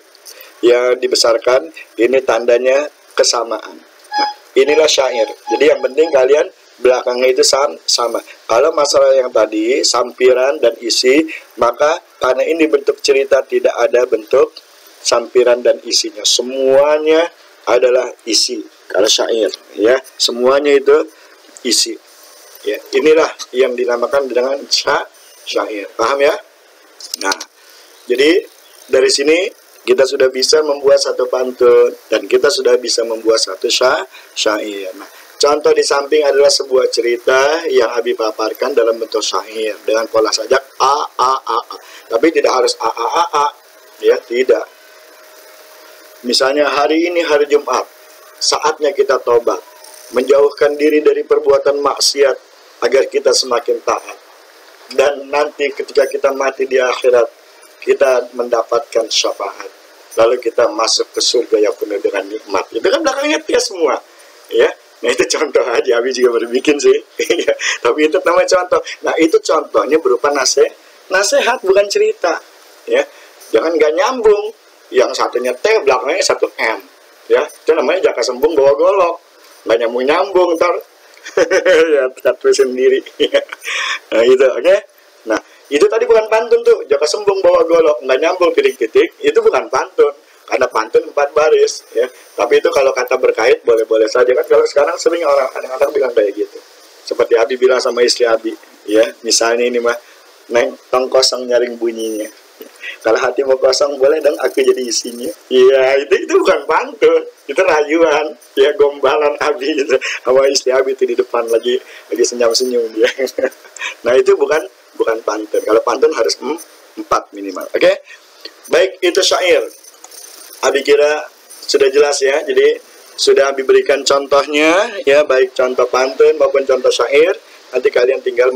yang dibesarkan, ini tandanya kesamaan. Nah, inilah syair. Jadi yang penting kalian belakangnya itu sama. Kalau masalah yang tadi sampiran dan isi, maka karena ini bentuk cerita, tidak ada bentuk sampiran dan isinya, semuanya adalah isi. Kalau syair ya, semuanya itu isi ya. Inilah yang dinamakan dengan syair, paham ya? Nah, jadi dari sini kita sudah bisa membuat satu pantun dan kita sudah bisa membuat satu syair. Nah, contoh di samping adalah sebuah cerita yang Abi paparkan dalam bentuk syair dengan pola sajak A A A A. Tapi tidak harus A A A A ya, tidak. Misalnya hari ini hari Jumat, saatnya kita tobat, menjauhkan diri dari perbuatan maksiat agar kita semakin taat. Dan nanti ketika kita mati di akhirat, kita mendapatkan syafaat. Lalu kita masuk ke surga yang penuh dengan nikmat. Itu kan belakangnya dia semua. Ya, nah itu contoh aja. Abi juga berbikin sih. Tapi itu namanya contoh. Nah itu contohnya berupa nasihat, bukan cerita. Ya, jangan nggak nyambung. Yang satunya T, belakangnya satu M. Ya, itu namanya jaka sembung bawa golok. Nggak nyambung ntar. Ya, tulis sendiri. Nah itu, oke. Nah, itu tadi bukan pantun tuh, jaka sembung bawa golok, nggak nyambung titik-titik, itu bukan pantun. Karena pantun 4 baris, ya. Tapi itu kalau kata berkait boleh-boleh saja kan. Kalau sekarang sering orang kadang-kadang bilang kayak gitu. Seperti Abi bilang sama istri Abi, ya. Misalnya ini mah, Neng, tong kosong nyaring bunyinya. Kalau hati mau kosong boleh dong aku jadi isinya. Iya, itu bukan pantun, itu rayuan, ya gombalan Abi gitu. Sama istri Abi itu di depan lagi senyum-senyum dia. Nah itu bukan pantun. Kalau pantun harus 4 minimal. Oke? Baik, itu syair. Abi kira sudah jelas ya. Jadi sudah Abi berikan contohnya ya, baik contoh pantun maupun contoh syair. Nanti kalian tinggal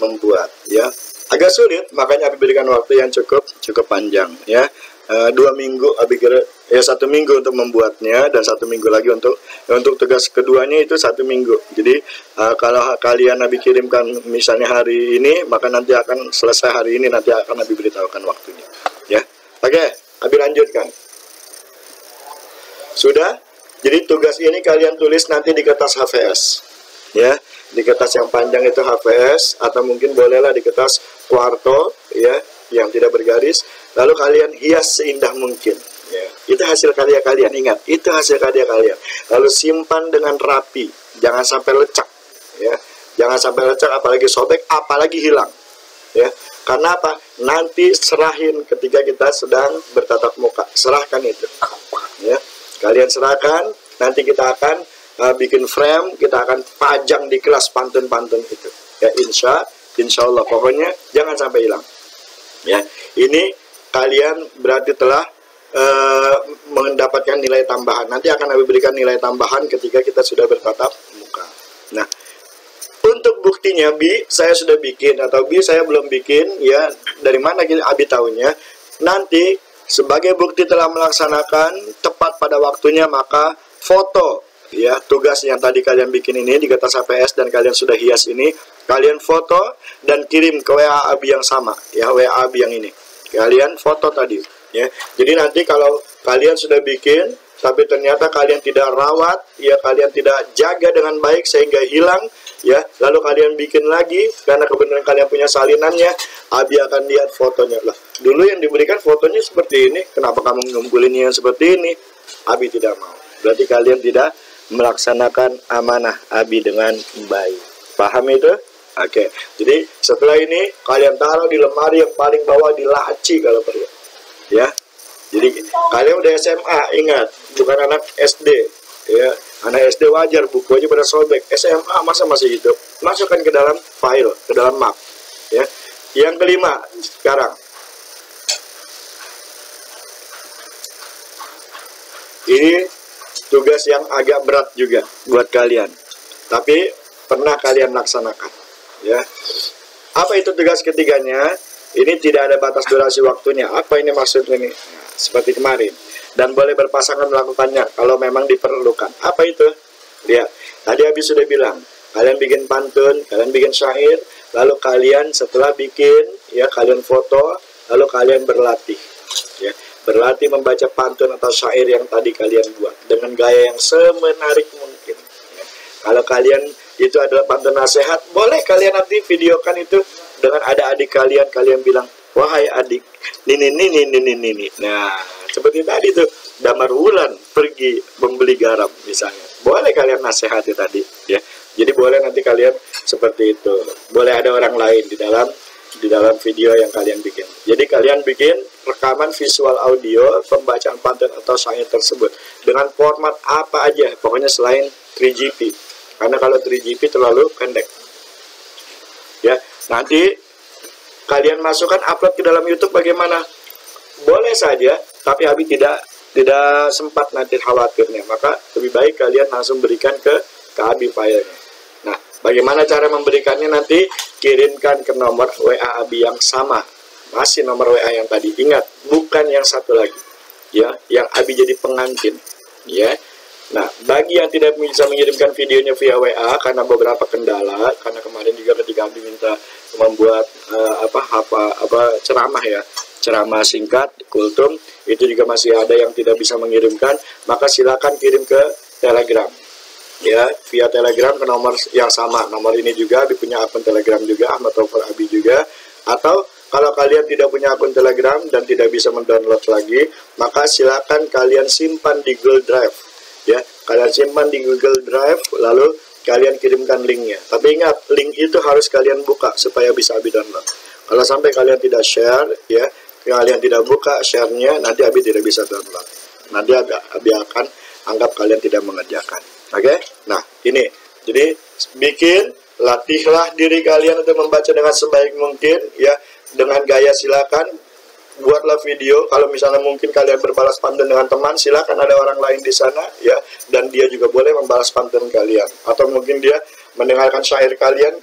membuat ya. Agak sulit, makanya Abi berikan waktu yang cukup panjang ya. 2 minggu Abi kira ya, 1 minggu untuk membuatnya dan 1 minggu lagi untuk tugas keduanya itu 1 minggu. Jadi kalau kalian Abi kirimkan misalnya hari ini, maka nanti akan selesai hari ini, nanti akan Abi beritahukan waktunya ya. Oke, Abi lanjutkan. Sudah? Jadi tugas ini kalian tulis nanti di kertas HVS ya. Di kertas yang panjang itu HVS, atau mungkin bolehlah di kertas kuarto ya, yang tidak bergaris. Lalu kalian hias seindah mungkin ya. Itu hasil karya kalian, ingat, itu hasil karya kalian. Lalu simpan dengan rapi, jangan sampai lecak ya. Jangan sampai lecak, apalagi sobek, apalagi hilang ya. Karena apa? Nanti serahin ketika kita sedang bertatap muka. Serahkan itu ya. Kalian serahkan, nanti kita akan bikin frame, kita akan pajang di kelas pantun-pantun itu ya. Insya Allah, pokoknya jangan sampai hilang ya. Ini kalian berarti telah mendapatkan nilai tambahan. Nanti akan Abi berikan nilai tambahan ketika kita sudah bertatap muka. Nah, untuk buktinya B saya sudah bikin atau B saya belum bikin ya. Dari mana Abi tahunya? Nanti sebagai bukti telah melaksanakan tepat pada waktunya, maka foto ya tugas yang tadi kalian bikin ini di kertas HVS dan kalian sudah hias ini, kalian foto dan kirim ke WA Abi yang sama ya, WA Abi yang ini. Kalian foto tadi ya. Jadi nanti kalau kalian sudah bikin tapi ternyata kalian tidak rawat ya, kalian tidak jaga dengan baik sehingga hilang ya, lalu kalian bikin lagi karena kebenaran kalian punya salinannya, Abi akan lihat fotonya. Lah, dulu yang diberikan fotonya seperti ini, kenapa kamu ngumpulinnya yang seperti ini? Abi tidak mau. Berarti kalian tidak melaksanakan amanah Abi dengan baik. Paham itu? Oke. Jadi setelah ini kalian taruh di lemari yang paling bawah, di laci kalau perlu. Ya. Jadi kalian udah SMA, ingat, bukan anak SD. Ya, anak SD wajar buku aja pada sobek. SMA masa masih hidup. Masukkan ke dalam file, ke dalam map. Ya. Yang kelima sekarang. Ini tugas yang agak berat juga buat kalian, tapi pernah kalian laksanakan ya. Apa itu tugas ketiganya? Ini tidak ada batas durasi waktunya. Apa ini maksudnya ini? Nah, seperti kemarin. Dan boleh berpasangan melakukannya kalau memang diperlukan. Apa itu? Lihat, tadi Abi sudah bilang, kalian bikin pantun, kalian bikin syair, lalu kalian setelah bikin, ya kalian foto, lalu kalian berlatih, ya berlatih membaca pantun atau syair yang tadi kalian buat dengan gaya yang semenarik mungkin. Ya. Kalau kalian itu adalah pantun nasihat, boleh kalian nanti videokan itu dengan ada adik kalian, kalian bilang, wahai adik, ini. Nah, seperti tadi tuh, Damar Wulan pergi membeli garam misalnya. Boleh kalian nasihati tadi, ya. Jadi boleh nanti kalian seperti itu. Boleh ada orang lain di dalam video yang kalian bikin. Jadi kalian bikin rekaman visual audio pembacaan pantun atau syair tersebut dengan format apa aja, pokoknya selain 3GP. Karena kalau 3GP terlalu pendek. Ya, nanti kalian masukkan upload ke dalam YouTube bagaimana? Boleh saja, tapi Abi tidak sempat nanti khawatirnya. Maka lebih baik kalian langsung berikan ke Abi filenya. Nah, bagaimana cara memberikannya nanti? Kirimkan ke nomor WA Abi yang sama. Masih nomor WA yang tadi. Ingat, bukan yang satu lagi. Ya, yang Abi jadi pengantin. Ya. Nah, bagi yang tidak bisa mengirimkan videonya via WA karena beberapa kendala, karena kemarin juga ketika Abi minta membuat ceramah ya, ceramah singkat, kultum, itu juga masih ada yang tidak bisa mengirimkan, maka silakan kirim ke Telegram. Ya, via Telegram ke nomor yang sama. Nomor ini juga Abi punya akun Telegram juga, Ahmad Taufur Abi juga. Atau kalau kalian tidak punya akun Telegram dan tidak bisa mendownload lagi, maka silakan kalian simpan di Google Drive. Ya, kalian simpan di Google Drive, lalu kalian kirimkan linknya. Tapi ingat, link itu harus kalian buka supaya bisa Abi download. Kalau sampai kalian tidak share, ya, kalian tidak buka share-nya, nanti Abi tidak bisa download. Nanti Abi akan anggap kalian tidak mengerjakan. Oke? Nah, ini. Jadi, latihlah diri kalian untuk membaca dengan sebaik mungkin, ya. Dengan gaya silakan. Buatlah video, kalau misalnya mungkin kalian berbalas pantun dengan teman, silakan ada orang lain di sana, ya, dan dia juga boleh membalas pantun kalian. Atau mungkin dia mendengarkan syair kalian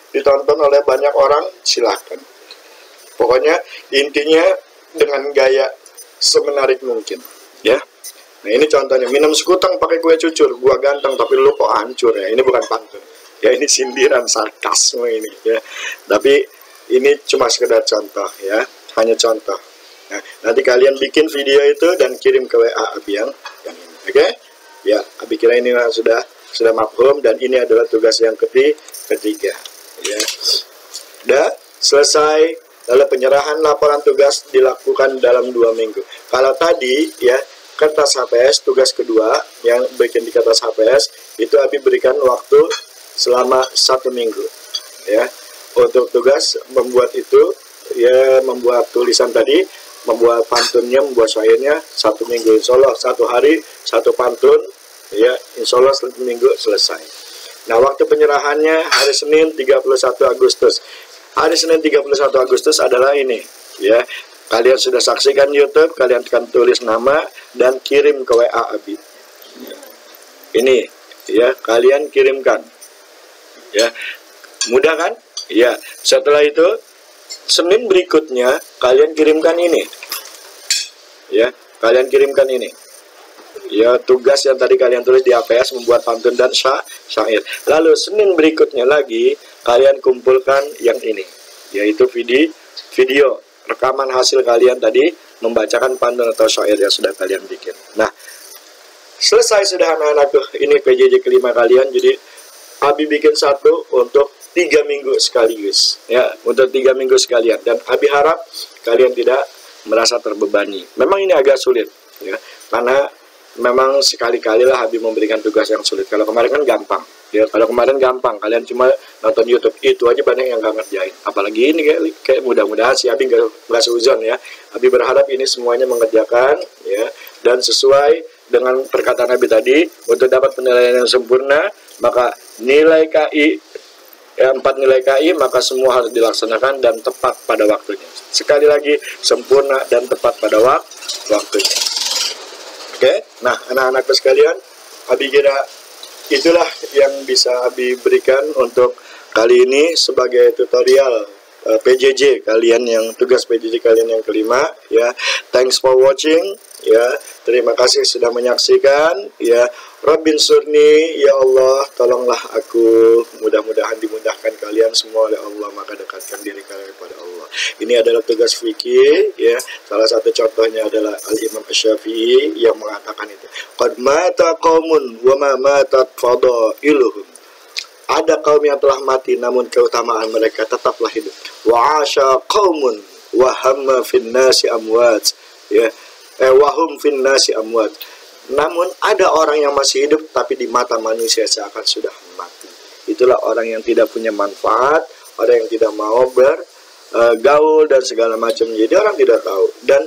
ditonton oleh banyak orang, silakan. Pokoknya intinya dengan gaya semenarik mungkin, ya. Nah, ini contohnya, minum sekutang pakai kue cucur, gua ganteng tapi lu kok hancur ya. Ini bukan pantun. Ya, ini sindiran, sarkasme ini, ya. Tapi ini cuma sekedar contoh, ya. Hanya contoh. Nah, nanti kalian bikin video itu dan kirim ke WA Abi yang ini. Oke? Ya, Abi kira ini sudah mafhum, dan ini adalah tugas yang ketiga. Ya. Udah selesai. Lalu penyerahan laporan tugas dilakukan dalam 2 minggu. Kalau tadi ya kertas HPS tugas kedua yang bikin di kertas HPS itu Abi berikan waktu selama 1 minggu. Ya. Untuk tugas membuat itu, ya, membuat tulisan tadi, membuat pantunnya, membuat syairnya 1 minggu. Insya Allah 1 hari 1 pantun, ya, insya Allah 1 minggu selesai. Nah, waktu penyerahannya hari Senin 31 Agustus. Hari Senin 31 Agustus adalah ini, ya. Kalian sudah saksikan YouTube, kalian akan tulis nama dan kirim ke WA Abi. Ini, ya, kalian kirimkan. Ya. Mudah kan? Ya. Setelah itu Senin berikutnya kalian kirimkan ini, ya, kalian kirimkan ini, ya, tugas yang tadi kalian tulis di APS membuat pantun dan syair. Lalu Senin berikutnya lagi kalian kumpulkan yang ini, yaitu video rekaman hasil kalian tadi membacakan pantun atau syair yang sudah kalian bikin. Nah, selesai sudah anak-anakku, ini PJJ kelima kalian. Jadi Abi bikin satu untuk 3 minggu sekaligus, ya, untuk 3 minggu sekalian, dan Abi harap kalian tidak merasa terbebani. Memang ini agak sulit, ya, karena memang sekali-kali lah Abi memberikan tugas yang sulit. Kalau kemarin kan gampang, ya, kalau kemarin gampang, kalian cuma nonton YouTube, itu aja banyak yang nggak ngerjain. Apalagi ini kayak mudah-mudahan si Abi nggak seuzon, ya. Abi berharap ini semuanya mengerjakan, ya, dan sesuai dengan perkataan Abi tadi, untuk dapat penilaian yang sempurna, maka nilai KI, 4 nilai KI, maka semua harus dilaksanakan dan tepat pada waktunya. Sekali lagi, sempurna dan tepat pada waktunya. Oke? Nah, anak-anakku sekalian, Abi kira itulah yang bisa Abi berikan untuk kali ini sebagai tutorial PJJ kalian yang tugas PJJ kalian yang kelima ya. Thanks for watching ya. Terima kasih sudah menyaksikan ya. Rabbin surni, ya Allah tolonglah aku, mudah-mudahan dimudahkan kalian semua oleh Allah, maka dekatkan diri kalian kepada Allah. Ini adalah tugas fikih ya. Salah satu contohnya adalah Al-Imam Asy-Syafi'i yang mengatakan itu, qad mata qaumun wa ma matat fadailuhum. Ada kaum yang telah mati namun keutamaan mereka tetaplah hidup. Wa asya qaumun wa hamma fin nasi amwat ya. Wahum fin nasi amwat. Namun ada orang yang masih hidup tapi di mata manusia seakan sudah mati. Itulah orang yang tidak punya manfaat, orang yang tidak mau bergaul dan segala macam. Jadi orang tidak tahu dan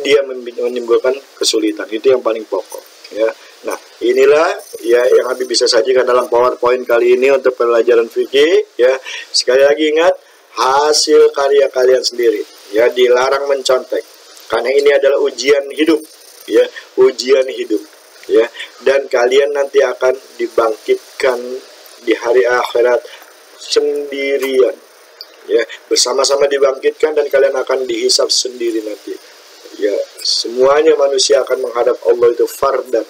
dia menimbulkan kesulitan. Itu yang paling pokok ya. Nah, inilah ya yang Habib bisa sajikan dalam PowerPoint kali ini untuk pelajaran fikih ya. Sekali lagi ingat, hasil karya kalian sendiri ya, dilarang mencontek karena ini adalah ujian hidup ya, ujian hidup ya, dan kalian nanti akan dibangkitkan di hari akhirat sendirian ya, bersama-sama dibangkitkan dan kalian akan dihisab sendiri nanti ya. Semuanya manusia akan menghadap Allah itu fardan.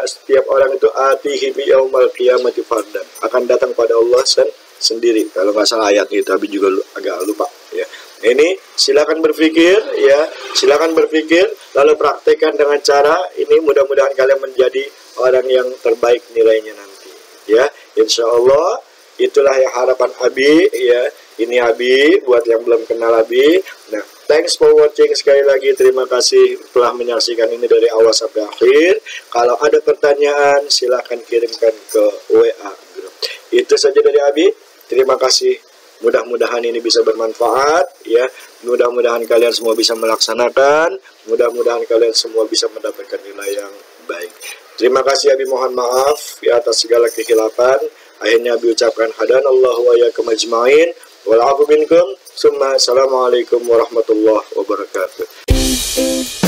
Setiap orang itu atihi bi yaumal qiyamati fardan, akan datang pada Allah sendiri. Kalau nggak salah ayat itu, tapi juga agak lupa ya. Ini silakan berpikir ya, silakan berpikir lalu praktekkan dengan cara ini, mudah-mudahan kalian menjadi orang yang terbaik nilainya nanti ya. Insya Allah itulah yang harapan Abi ya. Ini Abi buat yang belum kenal Abi. Nah, thanks for watching sekali lagi. Terima kasih telah menyaksikan ini dari awal sampai akhir. Kalau ada pertanyaan silahkan kirimkan ke WA group. Itu saja dari Abi. Terima kasih. Mudah-mudahan ini bisa bermanfaat ya. Mudah-mudahan kalian semua bisa melaksanakan. Mudah-mudahan kalian semua bisa mendapatkan nilai yang baik. Terima kasih Abi, mohon maaf ya atas segala kekhilafan. Akhirnya Abi ucapkan hadanallahu wa iyyakum ajmain. Wal 'afu minkum. Assalamualaikum warahmatullahi wabarakatuh.